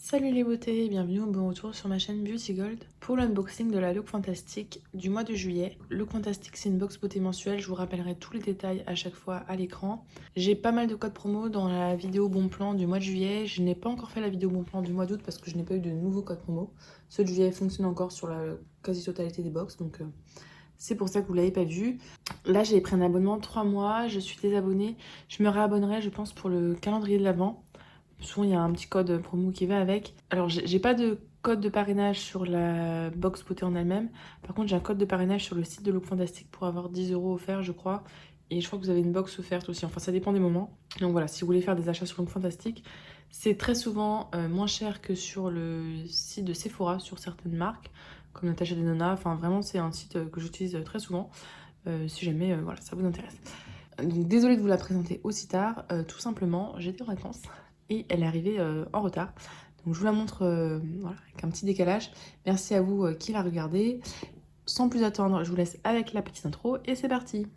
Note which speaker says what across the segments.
Speaker 1: Salut les beautés, bienvenue au bon retour sur ma chaîne Beauty Gold pour l'unboxing de la Look Fantastic du mois de juillet. Look Fantastic, c'est une box beauté mensuelle, je vous rappellerai tous les détails à chaque fois à l'écran. J'ai pas mal de codes promo dans la vidéo bon plan du mois de juillet. Je n'ai pas encore fait la vidéo bon plan du mois d'août parce que je n'ai pas eu de nouveaux codes promo. Ceux de juillet fonctionnent encore sur la quasi-totalité des box, donc c'est pour ça que vous l'avez pas vu. Là, j'ai pris un abonnement 3 mois, je suis désabonnée. Je me réabonnerai, je pense, pour le calendrier de l'Avent. Souvent, il y a un petit code promo qui va avec. Alors, j'ai pas de code de parrainage sur la box beauté en elle-même. Par contre, j'ai un code de parrainage sur le site de Look Fantastic pour avoir 10 € offerts, je crois. Et je crois que vous avez une box offerte aussi. Enfin, ça dépend des moments. Donc voilà, si vous voulez faire des achats sur Look Fantastic, c'est très souvent moins cher que sur le site de Sephora, sur certaines marques, comme Natasha Denona. Enfin, vraiment, c'est un site que j'utilise très souvent, si jamais voilà, ça vous intéresse. Donc, désolée de vous la présenter aussi tard. Tout simplement, j'étais en vacances et elle est arrivée en retard. Donc je vous la montre voilà, avec un petit décalage. Merci à vous qui la regardez. Sans plus attendre, je vous laisse avec la petite intro et c'est parti.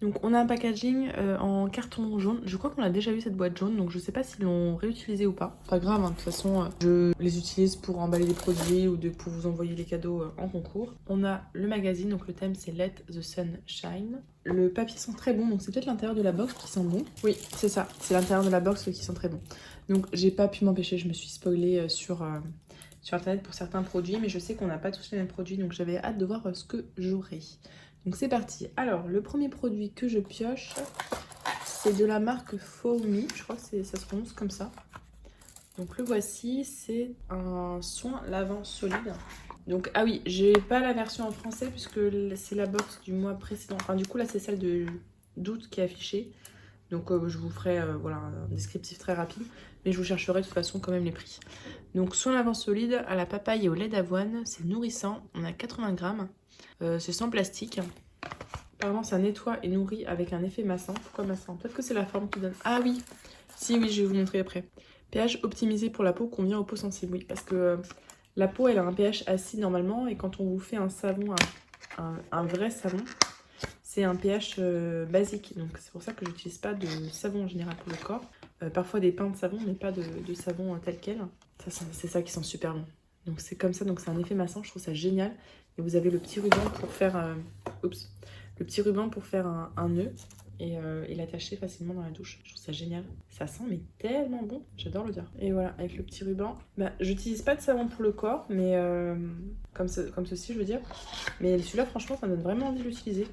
Speaker 1: Donc on a un packaging en carton jaune. Je crois qu'on a déjà eu cette boîte jaune, donc je sais pas s'ils l'ont réutilisée ou pas. Pas grave, hein, de toute façon, je les utilise pour emballer des produits ou pour vous envoyer les cadeaux en concours. On a le magazine, donc le thème c'est Let the Sun Shine. Le papier sent très bon, donc c'est peut-être l'intérieur de la box qui sent bon. Oui, c'est ça, c'est l'intérieur de la box qui sent très bon. Donc j'ai pas pu m'empêcher, je me suis spoilée sur internet pour certains produits, mais je sais qu'on n'a pas tous les mêmes produits, donc j'avais hâte de voir ce que j'aurai. Donc c'est parti. Alors, le premier produit que je pioche, c'est de la marque Foamy. Je crois que ça se prononce comme ça. Donc le voici, c'est un soin lavant solide. Donc, ah oui, j'ai pas la version en français puisque c'est la box du mois précédent. Enfin, du coup, là, c'est celle d'août qui est affichée. Donc, je vous ferai voilà, un descriptif très rapide. Mais je vous chercherai de toute façon quand même les prix. Donc, soin lavant solide à la papaye et au lait d'avoine. C'est nourrissant. On a 80 grammes. C'est sans plastique. Apparemment, ça nettoie et nourrit avec un effet massant. Pourquoi massant? Peut-être que c'est la forme qui donne. Ah oui, si, oui, je vais vous montrer après. pH optimisé pour la peau, convient aux peaux sensibles. Oui, parce que la peau, elle a un pH acide normalement. Et quand on vous fait un savon, un vrai savon, c'est un pH basique. Donc c'est pour ça que j'utilise pas de savon en général pour le corps. Parfois des pains de savon, mais pas de savon tel quel. C'est ça qui sent super bon. Donc c'est comme ça, donc c'est un effet massant, je trouve ça génial. Et vous avez le petit ruban pour faire... le petit ruban pour faire un nœud et l'attacher facilement dans la douche. Je trouve ça génial. Ça sent mais tellement bon. J'adore l'odeur. Et voilà, avec le petit ruban. Bah, j'utilise pas de savon pour le corps, mais comme ceci, je veux dire. Mais celui-là, franchement, ça me donne vraiment envie de l'utiliser.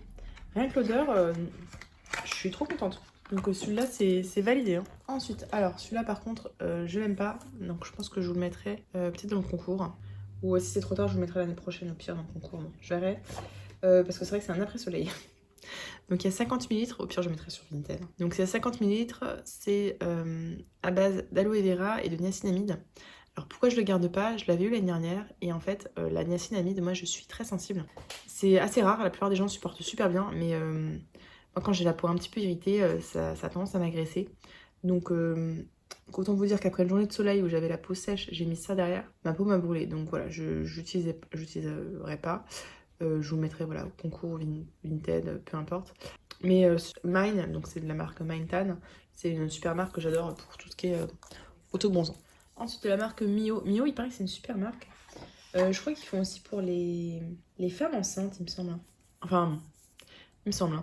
Speaker 1: Rien que l'odeur, je suis trop contente. Donc celui-là, c'est validé. Hein. Ensuite, alors celui-là, par contre, je l'aime pas. Donc je pense que je vous le mettrai peut-être dans le concours. Ou si c'est trop tard, je vous le mettrai l'année prochaine au pire dans le concours. Bon, je verrai. Parce que c'est vrai que c'est un après-soleil. Donc il y a 50 ml, au pire je mettrai sur Vinted. Donc c'est 50 ml, c'est à base d'aloe vera et de niacinamide. Alors pourquoi je le garde pas? Je l'avais eu l'année dernière et en fait la niacinamide, moi je suis très sensible. C'est assez rare, la plupart des gens supportent super bien, mais moi quand j'ai la peau un petit peu irritée, ça a tendance à m'agresser. Donc autant vous dire qu'après une journée de soleil où j'avais la peau sèche, j'ai mis ça derrière, ma peau m'a brûlé. Donc voilà, je n'utiliserai pas. Je vous mettrai voilà, au concours, Vinted, peu importe. Mais Mine, donc c'est de la marque Mine Tan, c'est une super marque que j'adore pour tout ce qui est auto-bronzant. Ensuite de la marque Mio. Mio, il paraît que c'est une super marque. Je crois qu'ils font aussi pour les femmes enceintes, il me semble. Enfin, il me semble.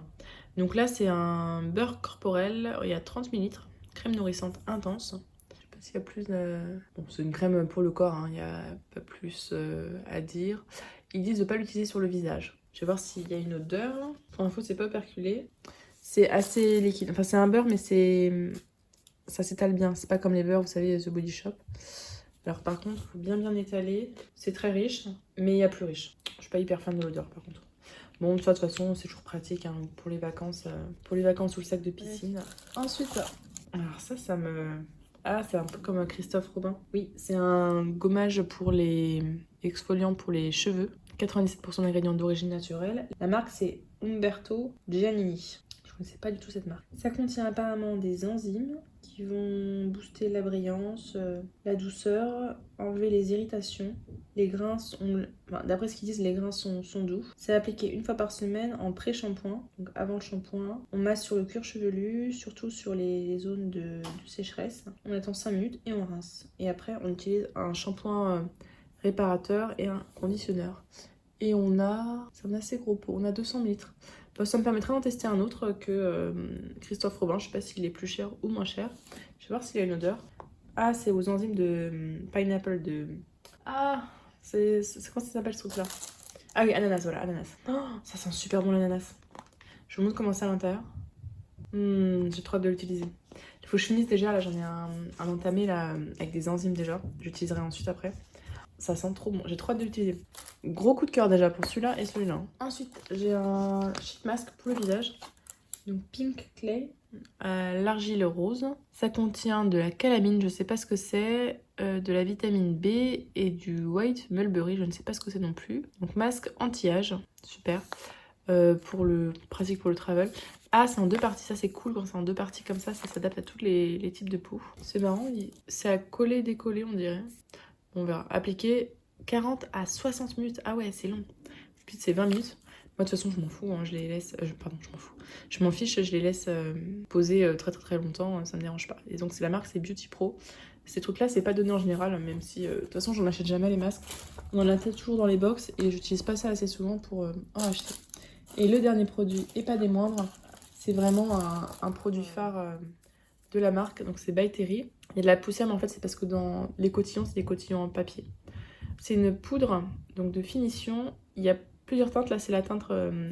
Speaker 1: Donc là, c'est un beurre corporel, il y a 30 ml, crème nourrissante intense. Je sais pas s'il y a plus Bon, c'est une crème pour le corps, hein, il n'y a pas plus à dire. Ils disent de ne pas l'utiliser sur le visage. Je vais voir s'il y a une odeur. Pour info, c'est pas perculé. C'est assez liquide. Enfin, c'est un beurre, mais ça s'étale bien. C'est pas comme les beurres, vous savez, The Body Shop. Alors par contre, il faut bien étaler. C'est très riche, mais il y a plus riche. Je suis pas hyper fan de l'odeur, par contre. Bon, de toute façon, c'est toujours pratique hein, pour les vacances ou le sac de piscine. Ensuite, alors ça me... Ah, c'est un peu comme Christophe Robin. Oui, c'est un gommage pour les exfoliants pour les cheveux. 97% d'ingrédients d'origine naturelle. La marque, c'est Umberto Giannini. Je ne connaissais pas du tout cette marque. Ça contient apparemment des enzymes qui vont booster la brillance, la douceur, enlever les irritations. Les grains sont... Enfin, d'après ce qu'ils disent, les grains sont doux. C'est appliqué une fois par semaine en pré-shampoing, donc avant le shampoing. On masse sur le cuir chevelu, surtout sur les zones de sécheresse. On attend 5 minutes et on rince. Et après, on utilise un shampoing réparateur et un conditionneur. Et on a... C'est un assez gros pot, on a 200 litres. Bah, ça me permettra d'en tester un autre que Christophe Robin. Je sais pas s'il est plus cher ou moins cher. Je vais voir s'il a une odeur. Ah, c'est aux enzymes de pineapple de... Ah, c'est comment ça s'appelle ce truc-là? Ah oui, ananas, voilà, ananas. Oh, ça sent super bon l'ananas. Je vous montre comment c'est à l'intérieur. J'ai trop hâte de l'utiliser. Il faut que je finisse déjà, là j'en ai un entamé là, avec des enzymes déjà. J'utiliserai ensuite après. Ça sent trop bon, j'ai trop hâte de l'utiliser. Gros coup de cœur déjà pour celui-là et celui-là. Ensuite, j'ai un sheet mask pour le visage. Donc Pink Clay, l'argile rose. Ça contient de la calamine, je sais pas ce que c'est, de la vitamine B et du white mulberry, je ne sais pas ce que c'est non plus. Donc masque anti-âge, super. Pour le pratique pour le travel. Ah, c'est en 2 parties, ça c'est cool quand c'est en 2 parties comme ça s'adapte à tous les types de peau. C'est marrant, c'est à coller-décoller on dirait. On verra. Appliquer 40 à 60 minutes. Ah ouais, c'est long. Puis c'est 20 minutes. Moi, de toute façon, je m'en fous. Hein, je les laisse. Pardon, je m'en fous. Je m'en fiche, je les laisse poser très longtemps. Ça me dérange pas. Et donc, c'est la marque, c'est Beauty Pro. Ces trucs-là, c'est pas donné en général, même si de toute façon, j'en achète jamais les masques. On en a toujours dans les box et j'utilise pas ça assez souvent pour en acheter. Et le dernier produit, et pas des moindres, c'est vraiment un produit phare de la marque. Donc, c'est By Terry. Il y a de la poussière, mais en fait, c'est parce que dans les cotillons, c'est des cotillons en papier. C'est une poudre donc de finition. Il y a plusieurs teintes. Là, c'est la teinte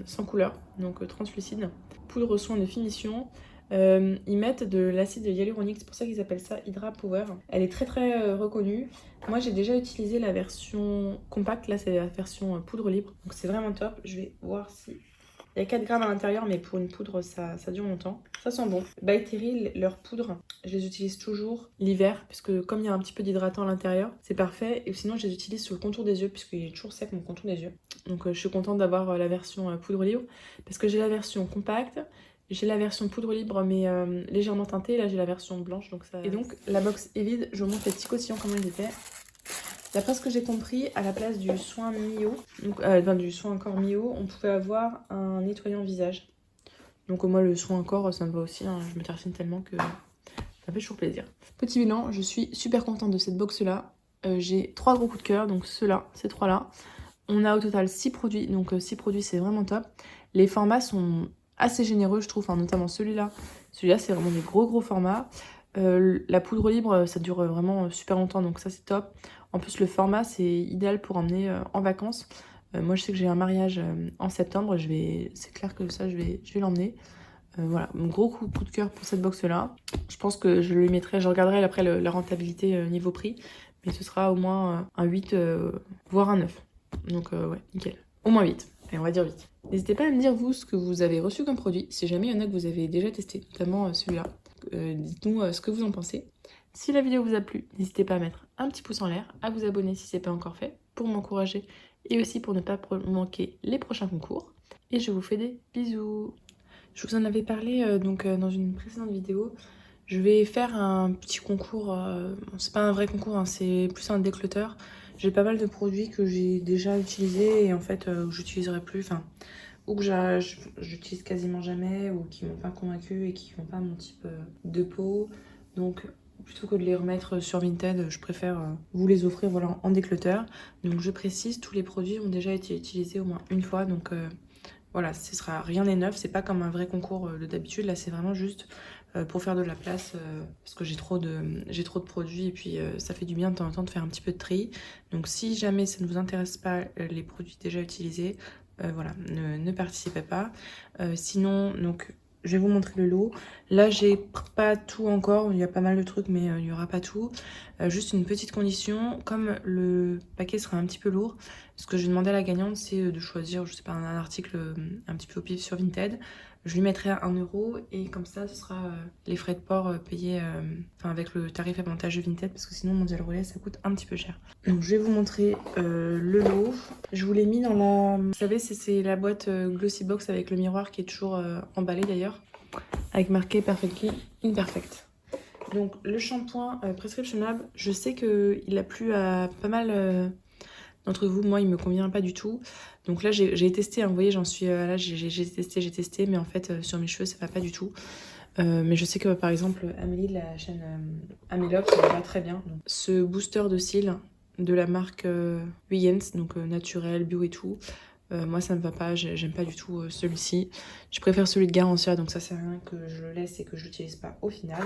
Speaker 1: sans couleur, donc translucide. Poudre soin de finition. Ils mettent de l'acide hyaluronique, c'est pour ça qu'ils appellent ça Hydra Power. Elle est très reconnue. Moi, j'ai déjà utilisé la version compacte. Là, c'est la version poudre libre. Donc, c'est vraiment top. Je vais voir si... Il y a 4 grammes à l'intérieur, mais pour une poudre, ça dure longtemps. Ça sent bon. By Terry, leurs poudres, je les utilise toujours l'hiver, puisque comme il y a un petit peu d'hydratant à l'intérieur, c'est parfait. Et sinon, je les utilise sur le contour des yeux, puisqu'il est toujours sec mon contour des yeux. Donc, je suis contente d'avoir la version poudre libre, parce que j'ai la version compacte, j'ai la version poudre libre, mais légèrement teintée. Là, j'ai la version blanche. Donc ça... Et donc, la box est vide. Je vous montre les petits cotillons, comment ils étaient. D'après ce que j'ai compris, à la place du soin Mio, donc, du soin corps Mio, on pouvait avoir un nettoyant visage. Donc moi le soin corps ça me va aussi, hein. Je me tartine tellement que ça fait toujours plaisir. Petit bilan, je suis super contente de cette box là. J'ai 3 gros coups de cœur, donc ceux-là, ces 3-là. On a au total 6 produits, donc 6 produits c'est vraiment top. Les formats sont assez généreux je trouve, enfin, notamment celui-là. Celui-là c'est vraiment des gros formats. La poudre libre ça dure vraiment super longtemps, donc ça c'est top. En plus le format c'est idéal pour emmener en vacances. Moi je sais que j'ai un mariage en septembre, c'est clair que ça je vais l'emmener. Voilà, mon gros coup de cœur pour cette box là. Je pense que je lui mettrai, je regarderai après la rentabilité niveau prix, mais ce sera au moins un 8 voire un 9. Donc ouais, nickel. Au moins 8. Allez, on va dire 8. N'hésitez pas à me dire vous ce que vous avez reçu comme produit, si jamais il y en a que vous avez déjà testé, notamment celui-là. Dites-nous ce que vous en pensez. Si la vidéo vous a plu, n'hésitez pas à mettre un petit pouce en l'air, à vous abonner si ce n'est pas encore fait, pour m'encourager et aussi pour ne pas manquer les prochains concours. Et je vous fais des bisous. Je vous en avais parlé dans une précédente vidéo. Je vais faire un petit concours, c'est pas un vrai concours, hein, c'est plus un déclutter. J'ai pas mal de produits que j'ai déjà utilisés et en fait j'utiliserai plus, enfin, ou que j'utilise quasiment jamais, ou qui m'ont pas convaincu et qui font pas mon type de peau. Donc plutôt que de les remettre sur Vinted, je préfère vous les offrir voilà, en déclutter. Donc je précise, tous les produits ont déjà été utilisés au moins une fois, donc voilà, ce sera rien n'est neuf, c'est pas comme un vrai concours de d'habitude, là c'est vraiment juste pour faire de la place, parce que j'ai trop de produits et puis ça fait du bien de temps en temps de faire un petit peu de tri. Donc si jamais ça ne vous intéresse pas les produits déjà utilisés, voilà, ne participez pas. Sinon, donc je vais vous montrer le lot. Là, j'ai pas tout encore, il y a pas mal de trucs, mais il n'y aura pas tout. Juste une petite condition, comme le paquet sera un petit peu lourd, ce que je vais demander à la gagnante, c'est de choisir, je sais pas, un article un petit peu au pif sur Vinted. je lui mettrai à 1 € et comme ça ce sera les frais de port payés avec le tarif avantageux Vinted parce que sinon Mondial Relais ça coûte un petit peu cher. Donc je vais vous montrer le lot. Je vous l'ai mis dans la... Vous savez c'est la boîte Glossy Box avec le miroir qui est toujours emballé d'ailleurs avec marqué Perfectly Imperfect. Donc le shampoing prescriptionnable, je sais qu'il a plu à pas mal d'entre vous. Moi il me convient pas du tout. Donc là j'ai testé, hein, vous voyez j'en suis là, j'ai testé, mais en fait sur mes cheveux ça va pas du tout. Mais je sais que par exemple Amélie de la chaîne Amelove ça va très bien. Donc, ce booster de cils de la marque Huygens, donc naturel, bio et tout. Moi ça me va pas, j'aime pas du tout celui-ci. Je préfère celui de Garantia, donc ça sert à rien que je le laisse et que je l'utilise pas au final.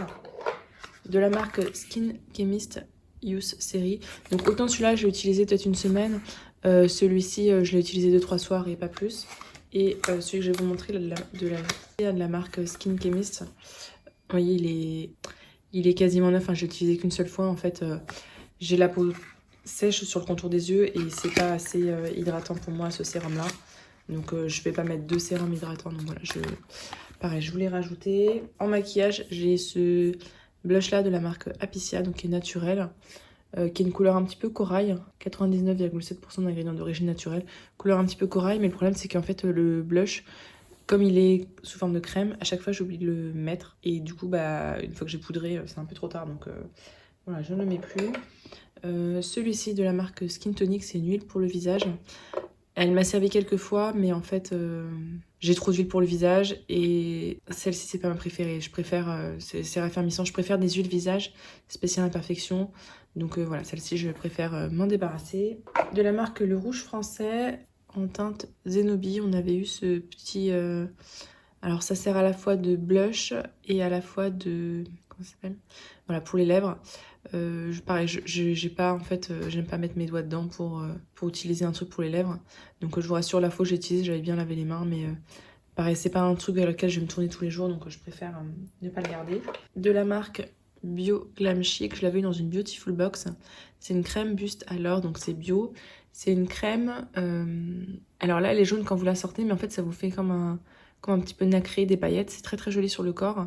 Speaker 1: De la marque Skin Chemist Use Series. Donc autant celui-là je l'ai utilisé peut-être une semaine, celui-ci je l'ai utilisé 2-3 soirs et pas plus. Et celui que je vais vous montrer de la marque Skin Chemist, vous voyez il est quasiment neuf, hein, je l'ai utilisé qu'une seule fois en fait. J'ai la peau sèche sur le contour des yeux et c'est pas assez hydratant pour moi ce sérum là. Donc je vais pas mettre 2 sérums hydratants, donc voilà, pareil je voulais rajouter. En maquillage j'ai ce blush là de la marque Apicia, donc qui est naturel, qui est une couleur un petit peu corail, 99,7% d'ingrédients d'origine naturelle, couleur un petit peu corail, mais le problème c'est qu'en fait le blush, comme il est sous forme de crème, à chaque fois j'oublie de le mettre et du coup bah une fois que j'ai poudré c'est un peu trop tard, donc voilà je ne le mets plus. Celui-ci de la marque Skin Tonic, c'est une huile pour le visage. Elle m'a servi quelques fois, mais en fait, j'ai trop d'huile pour le visage et celle-ci, c'est pas ma préférée. Je préfère, c'est raffermissant, je préfère des huiles visage spéciales imperfection. Donc voilà, celle-ci, je préfère m'en débarrasser. De la marque Le Rouge Français, en teinte Zenobie, on avait eu ce petit... alors ça sert à la fois de blush et à la fois de... Comment ça s'appelle? Voilà, pour les lèvres. Pareil, j'ai pas, en fait, j'aime pas mettre mes doigts dedans pour utiliser un truc pour les lèvres. Donc je vous rassure, la fois que j'ai utilisé, j'avais bien lavé les mains, mais pareil, c'est pas un truc vers lequel je vais me tourner tous les jours, donc je préfère ne pas le garder. De la marque Bio Glam Chic, je l'avais eu dans une Beautiful Box. C'est une crème buste à l'or, donc c'est bio. C'est une crème, alors là elle est jaune quand vous la sortez, mais en fait ça vous fait comme un petit peu nacré, des paillettes. C'est très très joli sur le corps.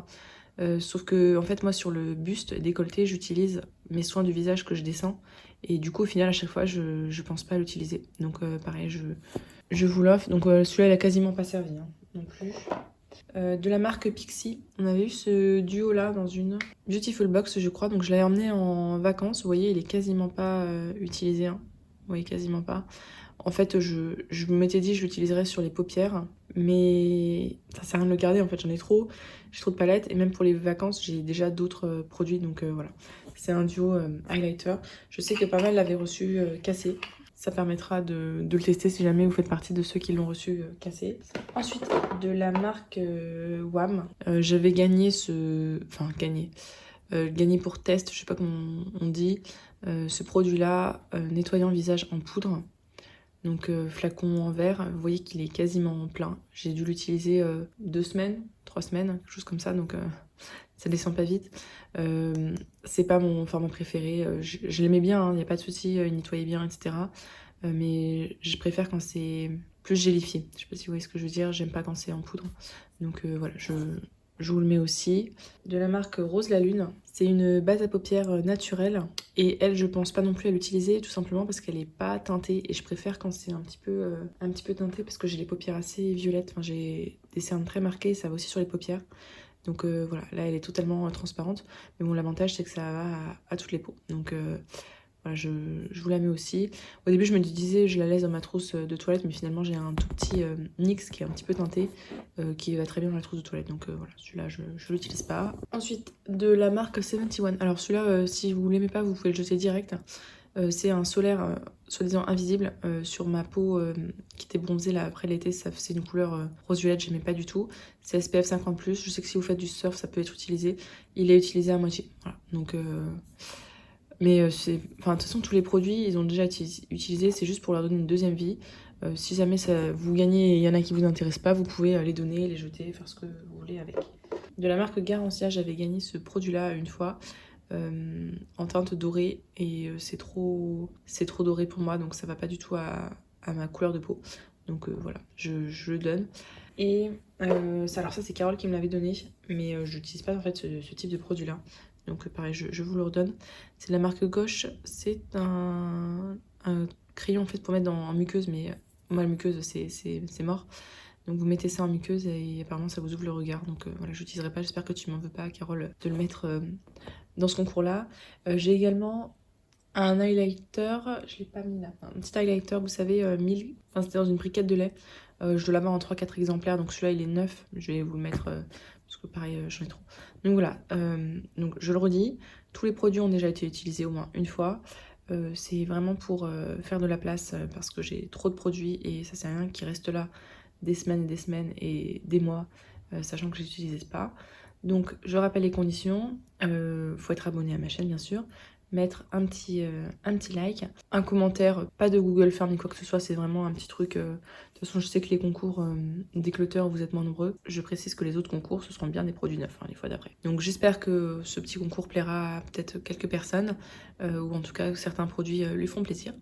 Speaker 1: Sauf que en fait moi sur le buste décolleté j'utilise mes soins du visage que je descends et du coup au final à chaque fois je pense pas à l'utiliser, donc pareil je vous l'offre. Donc celui-là il a quasiment pas servi hein, non plus. De la marque Pixi, on avait eu ce duo là dans une Beautiful Box je crois, donc je l'avais emmené en vacances. Vous voyez il est quasiment pas utilisé hein. Vous voyez quasiment pas. En fait, je m'étais dit que je l'utiliserais sur les paupières, mais ça sert à rien de le garder, en fait, j'en ai trop. J'ai trop de palettes, et même pour les vacances, j'ai déjà d'autres produits, donc voilà. C'est un duo highlighter. Je sais que pas mal l'avaient reçu cassé. Ça permettra de le tester si jamais vous faites partie de ceux qui l'ont reçu cassé. Ensuite, de la marque WAM, j'avais gagné gagné pour test, je sais pas comment on dit, ce produit-là, nettoyant visage en poudre. Donc flacon en verre, vous voyez qu'il est quasiment plein. J'ai dû l'utiliser 2 semaines, 3 semaines, quelque chose comme ça, donc ça descend pas vite. C'est pas mon format préféré, je l'aimais bien, il n'y a pas de souci, il nettoyait bien, etc. Mais je préfère quand c'est plus gélifié. Je sais pas si vous voyez ce que je veux dire, j'aime pas quand c'est en poudre. Donc voilà, je vous le mets aussi. De la marque Rose la Lune, c'est une base à paupières naturelle. Et elle, je pense pas non plus à l'utiliser, tout simplement parce qu'elle est pas teintée. Et je préfère quand c'est un petit peu teinté parce que j'ai les paupières assez violettes. Enfin, j'ai des cernes très marquées, ça va aussi sur les paupières. Donc voilà, là elle est totalement transparente. Mais bon, l'avantage c'est que ça va à toutes les peaux. Donc voilà, je vous la mets aussi. Au début, je me disais, je la laisse dans ma trousse de toilette, mais finalement, j'ai un tout petit NYX qui est un petit peu teinté, qui va très bien dans la trousse de toilette. Donc voilà, celui-là, je l'utilise pas. Ensuite, de la marque 71. Alors celui-là, si vous l'aimez pas, vous pouvez le jeter direct. C'est un solaire, soi-disant invisible, sur ma peau qui était bronzée là après l'été. C'est une couleur rose-violette, j'aimais pas du tout. C'est SPF 50+. Je sais que si vous faites du surf, ça peut être utilisé. Il est utilisé à moitié. Voilà, donc... Mais de toute façon, tous les produits, ils ont déjà été utilisés, c'est juste pour leur donner une deuxième vie. Si jamais vous gagnez et il y en a qui vous intéressent pas, vous pouvez les donner, les jeter, faire ce que vous voulez avec. De la marque Garantia, j'avais gagné ce produit-là une fois, en teinte dorée, et c'est trop doré pour moi, donc ça va pas du tout à ma couleur de peau. Donc voilà, je le donne. Et alors ça c'est Carole qui me l'avait donné, mais je n'utilise pas en fait ce type de produit là. Donc pareil, je vous le redonne. C'est de la marque Gauche, c'est un crayon en fait pour mettre en muqueuse, mais moi la muqueuse c'est mort. Donc vous mettez ça en muqueuse et apparemment ça vous ouvre le regard. Donc voilà, je l'utiliserai pas, j'espère que tu m'en veux pas Carole de le mettre dans ce concours là. J'ai également un highlighter, je l'ai pas mis là, un petit highlighter, vous savez, 1000, enfin c'était dans une briquette de lait. Je dois l'avoir en 3-4 exemplaires, donc celui-là il est neuf, je vais vous le mettre, parce que pareil, j'en ai trop. Donc voilà, donc je le redis, tous les produits ont déjà été utilisés au moins une fois. C'est vraiment pour faire de la place, parce que j'ai trop de produits, et ça c'est rien qui reste là des semaines et des mois, sachant que je les utilise pas. Donc je rappelle les conditions, faut être abonné à ma chaîne bien sûr, mettre un petit like, un commentaire, pas de Google Form ni quoi que ce soit, c'est vraiment un petit truc. De toute façon, je sais que les concours d'écloteurs, vous êtes moins nombreux. Je précise que les autres concours, ce seront bien des produits neufs, hein, les fois d'après. Donc j'espère que ce petit concours plaira à peut-être quelques personnes, ou en tout cas certains produits lui font plaisir.